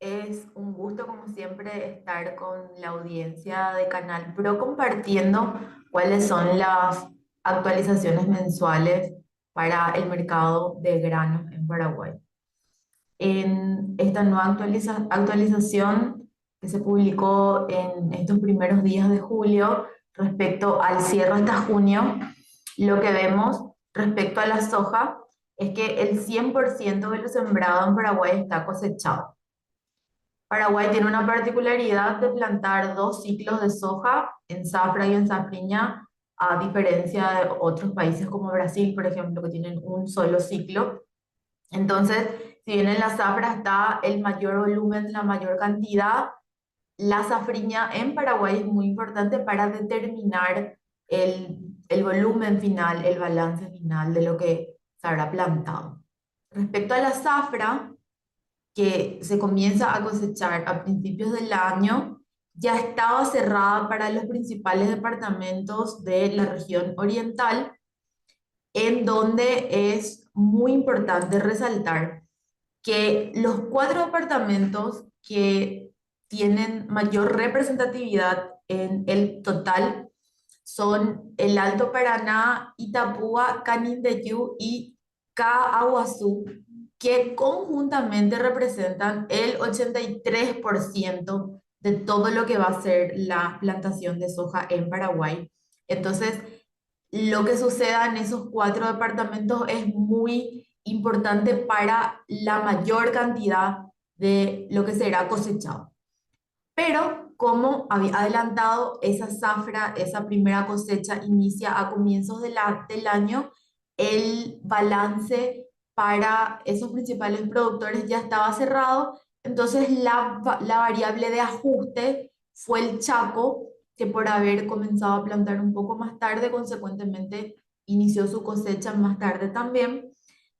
Es un gusto, como siempre, estar con la audiencia de Canal Pro compartiendo cuáles son las actualizaciones mensuales para el mercado de granos en Paraguay. En esta nueva actualización que se publicó en estos primeros días de julio respecto al cierre hasta junio, lo que vemos respecto a la soja es que el 100% de lo sembrado en Paraguay está cosechado. Paraguay tiene una particularidad de plantar dos ciclos de soja en zafra y en safriña, a diferencia de otros países como Brasil, por ejemplo, que tienen un solo ciclo. Entonces, si bien en la zafra está el mayor volumen, la mayor cantidad, la safriña en Paraguay es muy importante para determinar el volumen final, el balance final de lo que se habrá plantado. Respecto a la zafra, que se comienza a cosechar a principios del año, ya estaba cerrada para los principales departamentos de la región oriental, en donde es muy importante resaltar que los cuatro departamentos que tienen mayor representatividad en el total son el Alto Paraná, Itapúa, Canindeyú y Caaguazú, que conjuntamente representan el 83% de todo lo que va a ser la plantación de soja en Paraguay. Entonces, lo que suceda en esos cuatro departamentos es muy importante para la mayor cantidad de lo que será cosechado. Pero como había adelantado, esa zafra, esa primera cosecha inicia a comienzos del año, el balance para esos principales productores ya estaba cerrado, entonces la variable de ajuste fue el Chaco, que por haber comenzado a plantar un poco más tarde, consecuentemente inició su cosecha más tarde también.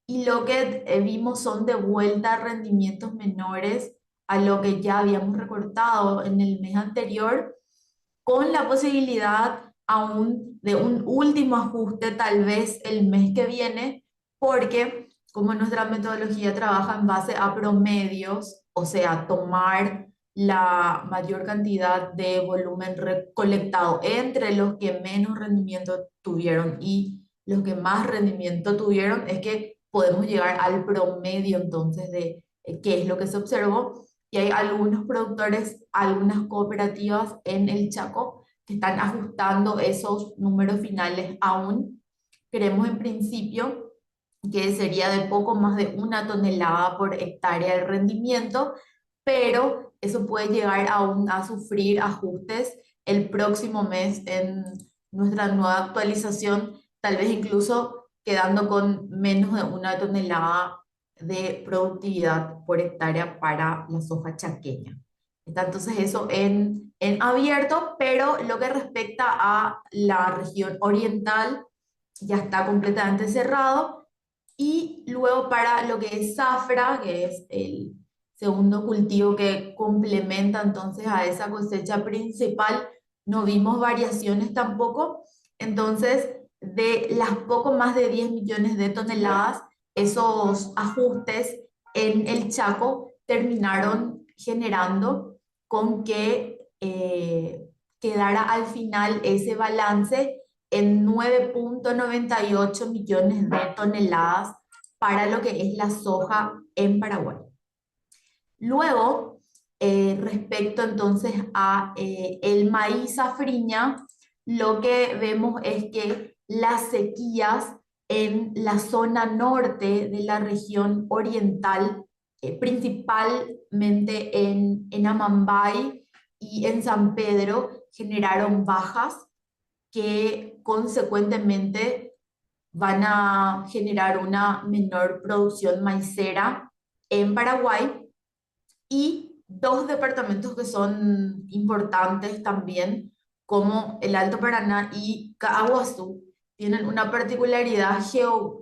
Y lo que vimos son de vuelta rendimientos menores a lo que ya habíamos recortado en el mes anterior, con la posibilidad aún de un último ajuste tal vez el mes que viene, porque como nuestra metodología trabaja en base a promedios, o sea, tomar la mayor cantidad de volumen recolectado entre los que menos rendimiento tuvieron y los que más rendimiento tuvieron, es que podemos llegar al promedio entonces de qué es lo que se observó. Y hay algunos productores, algunas cooperativas en el Chaco que están ajustando esos números finales aún. Creemos en principio que sería de poco más de 1 tonelada por hectárea el rendimiento, pero eso puede llegar aún a sufrir ajustes el próximo mes en nuestra nueva actualización, tal vez incluso quedando con menos de 1 tonelada de productividad por hectárea para la soja chaqueña. Está entonces eso en abierto, pero lo que respecta a la región oriental ya está completamente cerrado. Y luego para lo que es zafra, que es el segundo cultivo que complementa entonces a esa cosecha principal, no vimos variaciones tampoco. Entonces, de las poco más de 10 millones de toneladas, esos ajustes en el Chaco terminaron generando con que quedara al final ese balance en 9,98 millones de toneladas para lo que es la soja en Paraguay. Luego, respecto entonces a el maíz safriña, lo que vemos es que las sequías en la zona norte de la región oriental, principalmente en Amambay y en San Pedro, generaron bajas que consecuentemente van a generar una menor producción maicera en Paraguay. Y dos departamentos que son importantes también, como el Alto Paraná y Caaguazú, tienen una particularidad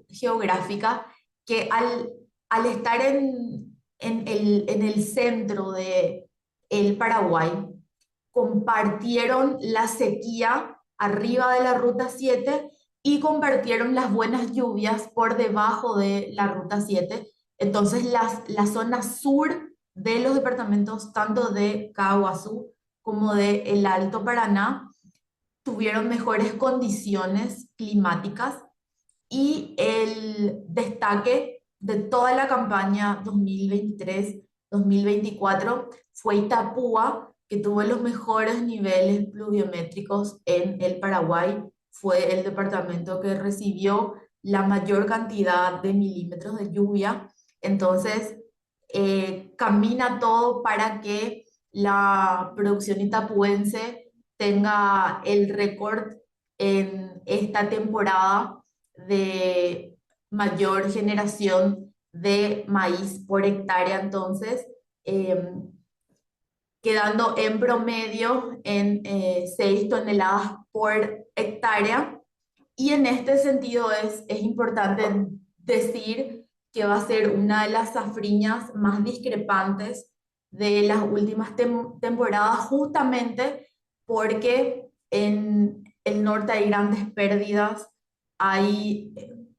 geográfica que al estar en el centro de el Paraguay, compartieron la sequía arriba de la Ruta 7 y compartieron las buenas lluvias por debajo de la Ruta 7. Entonces la zona sur de los departamentos tanto de Caguazú como de el Alto Paraná tuvieron mejores condiciones climáticas y el destaque de toda la campaña 2023-2024 fue Itapúa, que tuvo los mejores niveles pluviométricos en el Paraguay. Fue el departamento que recibió la mayor cantidad de milímetros de lluvia. Entonces, camina todo para que la producción itapuense tenga el récord en esta temporada de mayor generación de maíz por hectárea, entonces, eh, quedando en promedio en 6 toneladas por hectárea. Y en este sentido es importante decir que va a ser una de las safriñas más discrepantes de las últimas temporadas, justamente porque en el norte hay grandes pérdidas, hay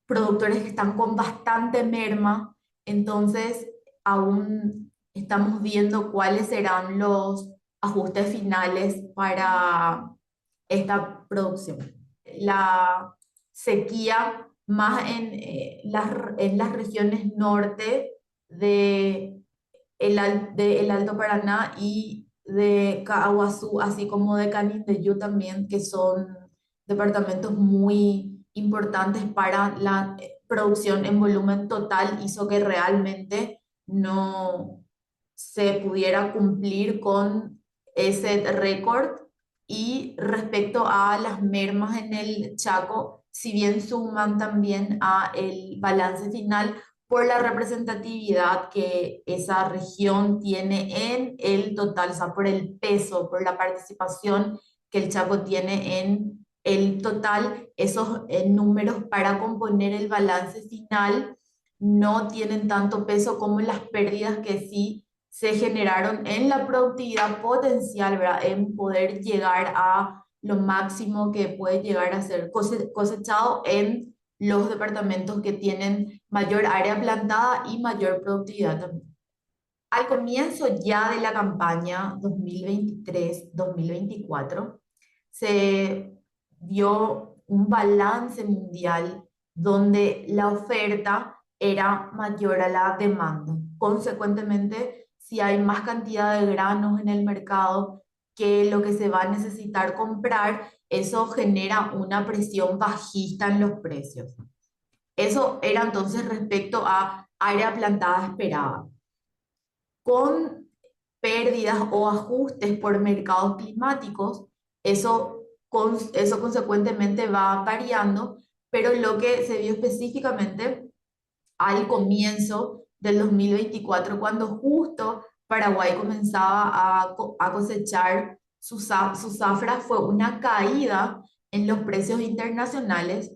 productores que están con bastante merma, entonces aún estamos viendo cuáles serán los ajustes finales para esta producción. La sequía más en las regiones norte de de el Alto Paraná y de Caaguazú, así como de Canindeyú también, que son departamentos muy importantes para la producción en volumen total, hizo que realmente no se pudiera cumplir con ese récord. Y respecto a las mermas en el Chaco, si bien suman también a el balance final, por la representatividad que esa región tiene en el total, o sea, por el peso, por la participación que el Chaco tiene en el total, esos números para componer el balance final no tienen tanto peso como las pérdidas que sí se generaron en la productividad potencial, ¿verdad? En poder llegar a lo máximo que puede llegar a ser cosechado en los departamentos que tienen mayor área plantada y mayor productividad también. Al comienzo ya de la campaña 2023-2024, se dio un balance mundial donde la oferta era mayor a la demanda. Consecuentemente, si hay más cantidad de granos en el mercado que lo que se va a necesitar comprar, eso genera una presión bajista en los precios. Eso era entonces respecto a área plantada esperada. Con pérdidas o ajustes por mercados climáticos, eso consecuentemente va variando, pero lo que se vio específicamente al comienzo del 2024, cuando justo Paraguay comenzaba a cosechar su zafra, fue una caída en los precios internacionales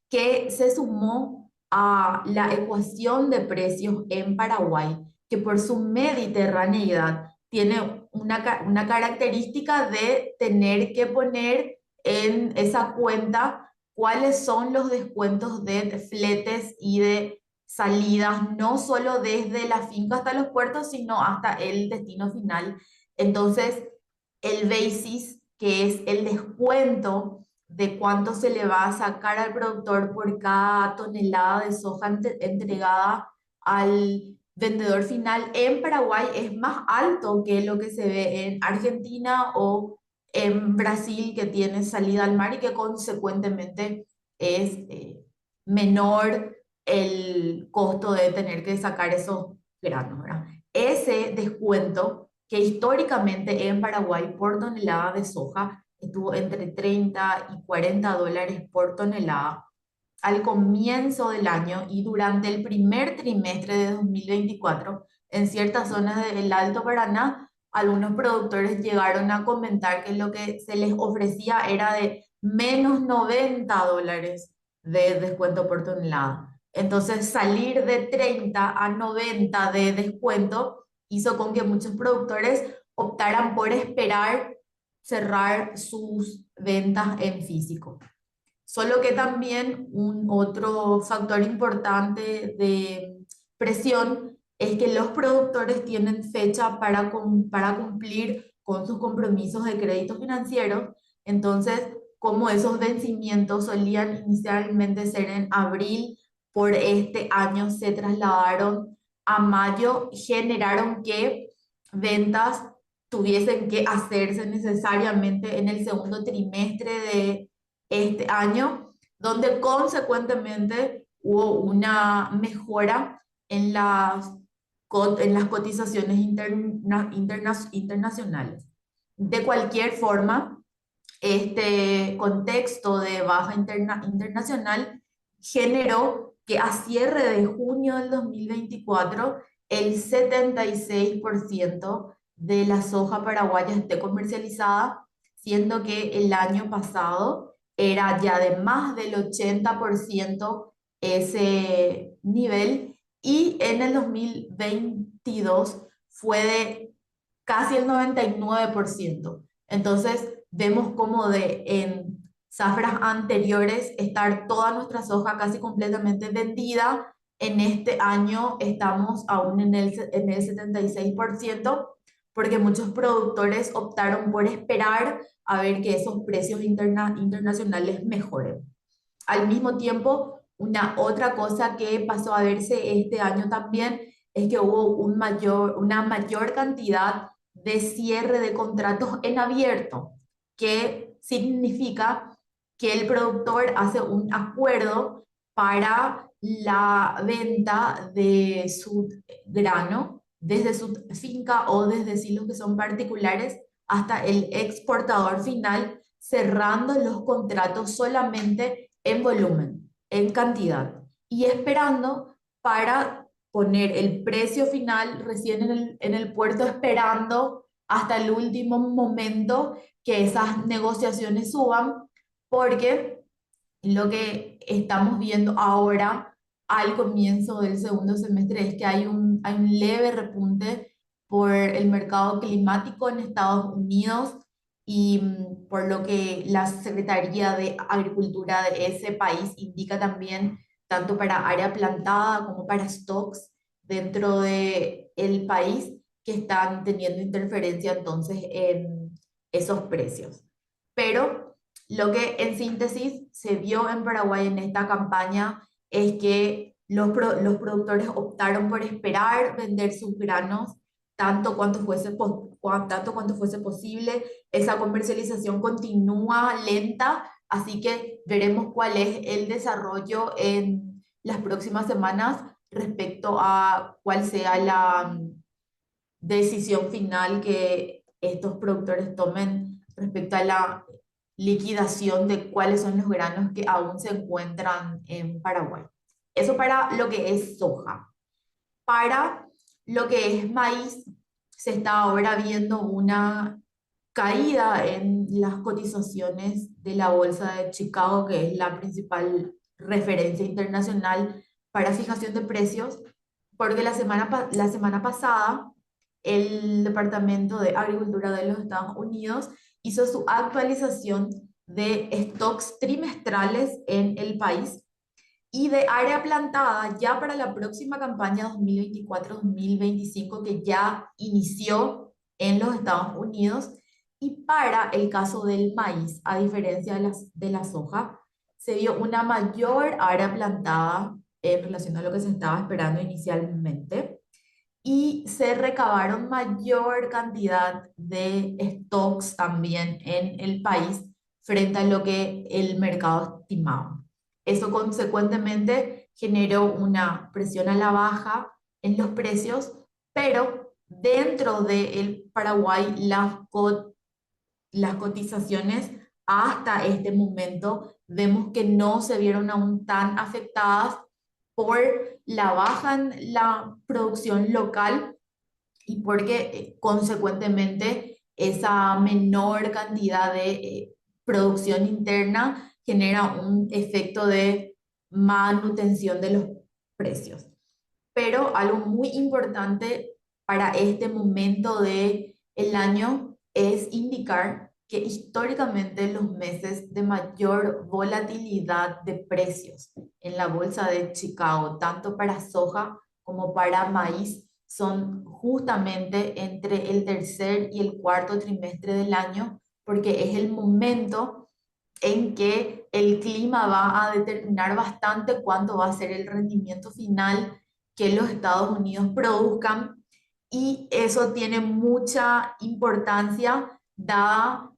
que se sumó a la ecuación de precios en Paraguay, que por su mediterraneidad tiene una característica de tener que poner en esa cuenta cuáles son los descuentos de fletes y de salidas, no solo desde la finca hasta los puertos, sino hasta el destino final. Entonces, el basis, que es el descuento de cuánto se le va a sacar al productor por cada tonelada de soja entregada al vendedor final en Paraguay, es más alto que lo que se ve en Argentina o en Brasil, que tiene salida al mar y que consecuentemente es menor el costo de tener que sacar esos granos, ¿verdad? Ese descuento que históricamente en Paraguay por tonelada de soja estuvo entre 30 y 40 dólares por tonelada al comienzo del año y durante el primer trimestre de 2024, en ciertas zonas del Alto Paraná, algunos productores llegaron a comentar que lo que se les ofrecía era de menos 90 dólares de descuento por tonelada. Entonces, salir de 30 a 90 de descuento hizo con que muchos productores optaran por esperar cerrar sus ventas en físico. Solo que también un otro factor importante de presión es que los productores tienen fecha para cumplir con sus compromisos de crédito financiero. Entonces, como esos vencimientos solían inicialmente ser en abril, por este año se trasladaron a mayo, generaron que ventas tuviesen que hacerse necesariamente en el segundo trimestre de este año, donde consecuentemente hubo una mejora en en las cotizaciones internacionales. De cualquier forma, este contexto de baja internacional generó que a cierre de junio del 2024 el 76% de la soja paraguaya esté comercializada, siendo que el año pasado era ya de más del 80% ese nivel, y en el 2022 fue de casi el 99%. Entonces, vemos como en zafras anteriores estar toda nuestra soja casi completamente vendida. En este año estamos aún en el 76%, porque muchos productores optaron por esperar a ver que esos precios internacionales mejoren. Al mismo tiempo, una otra cosa que pasó a verse este año también es que hubo una mayor cantidad de cierre de contratos en abierto, que significa que el productor hace un acuerdo para la venta de su grano desde su finca o desde silos que son particulares hasta el exportador final, cerrando los contratos solamente en volumen, en cantidad, y esperando para poner el precio final recién en el puerto, esperando hasta el último momento que esas negociaciones suban, porque lo que estamos viendo ahora al comienzo del segundo semestre es que hay un leve repunte por el mercado climático en Estados Unidos, y por lo que la Secretaría de Agricultura de ese país indica también, tanto para área plantada como para stocks dentro de el país, que están teniendo interferencia entonces en esos precios. Pero lo que en síntesis se vio en Paraguay en esta campaña es que los productores optaron por esperar vender sus granos tanto cuanto fuese posible. Esa comercialización continúa lenta, así que veremos cuál es el desarrollo en las próximas semanas respecto a cuál sea la decisión final que estos productores tomen respecto a la liquidación de cuáles son los granos que aún se encuentran en Paraguay. Eso para lo que es soja. Para lo que es maíz, se está ahora viendo una caída en las cotizaciones de la Bolsa de Chicago, que es la principal referencia internacional para fijación de precios, porque la semana pasada el Departamento de Agricultura de los Estados Unidos hizo su actualización de stocks trimestrales en el país y de área plantada ya para la próxima campaña 2024-2025, que ya inició en los Estados Unidos. Y para el caso del maíz, a diferencia de la soja, se vio una mayor área plantada en relación a lo que se estaba esperando inicialmente, y se recabaron mayor cantidad de stocks también en el país frente a lo que el mercado estimaba. Eso consecuentemente generó una presión a la baja en los precios, pero dentro del Paraguay las cotizaciones hasta este momento vemos que no se vieron aún tan afectadas por la baja en la producción local, y porque consecuentemente esa menor cantidad de producción interna genera un efecto de manutención de los precios. Pero algo muy importante para este momento de el año es indicar que históricamente los meses de mayor volatilidad de precios en la bolsa de Chicago, tanto para soja como para maíz, son justamente entre el tercer y el cuarto trimestre del año, porque es el momento en que el clima va a determinar bastante cuánto va a ser el rendimiento final que los Estados Unidos produzcan, y eso tiene mucha importancia dada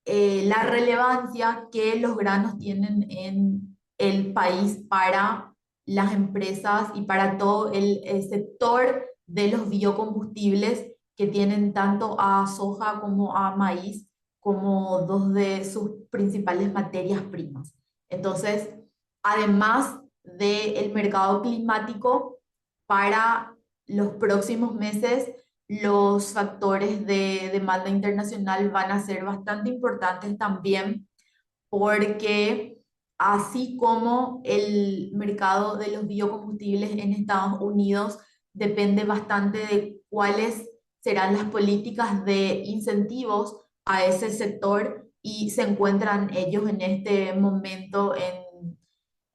la relevancia que los granos tienen en el país para las empresas y para todo el sector de los biocombustibles, que tienen tanto a soja como a maíz como dos de sus principales materias primas. Entonces, además del mercado climático, para los próximos meses, los factores de demanda internacional van a ser bastante importantes también, porque así como el mercado de los biocombustibles en Estados Unidos depende bastante de cuáles serán las políticas de incentivos a ese sector, y se encuentran ellos en este momento en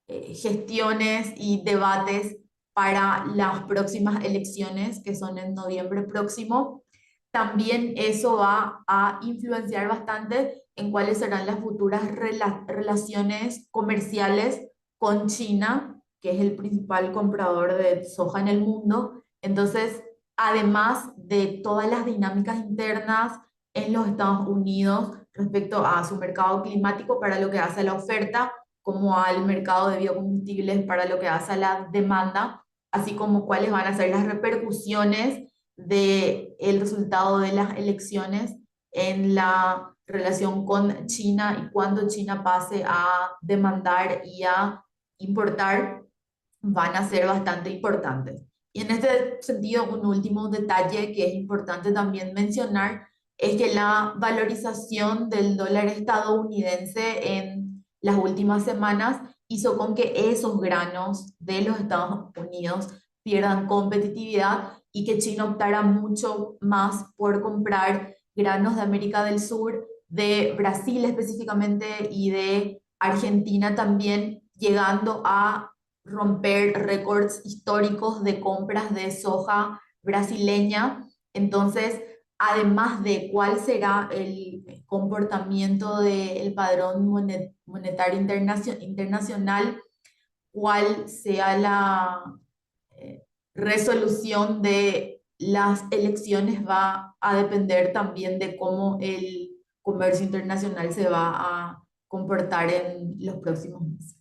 gestiones y debates para las próximas elecciones, que son en noviembre próximo. También eso va a influenciar bastante en cuáles serán las futuras relaciones comerciales con China, que es el principal comprador de soja en el mundo. Entonces, además de todas las dinámicas internas en los Estados Unidos respecto a su mercado climático para lo que hace a la oferta, como al mercado de biocombustibles para lo que hace a la demanda, así como cuáles van a ser las repercusiones del resultado de las elecciones en la relación con China, y cuando China pase a demandar y a importar, van a ser bastante importantes. Y en este sentido, un último detalle que es importante también mencionar es que la valorización del dólar estadounidense en las últimas semanas hizo con que esos granos de los Estados Unidos pierdan competitividad, y que China optara mucho más por comprar granos de América del Sur, de Brasil específicamente y de Argentina también, llegando a romper récords históricos de compras de soja brasileña. Entonces, además de cuál será el comportamiento del padrón monetario internacional, cuál sea la resolución de las elecciones, va a depender también de cómo el comercio internacional se va a comportar en los próximos meses.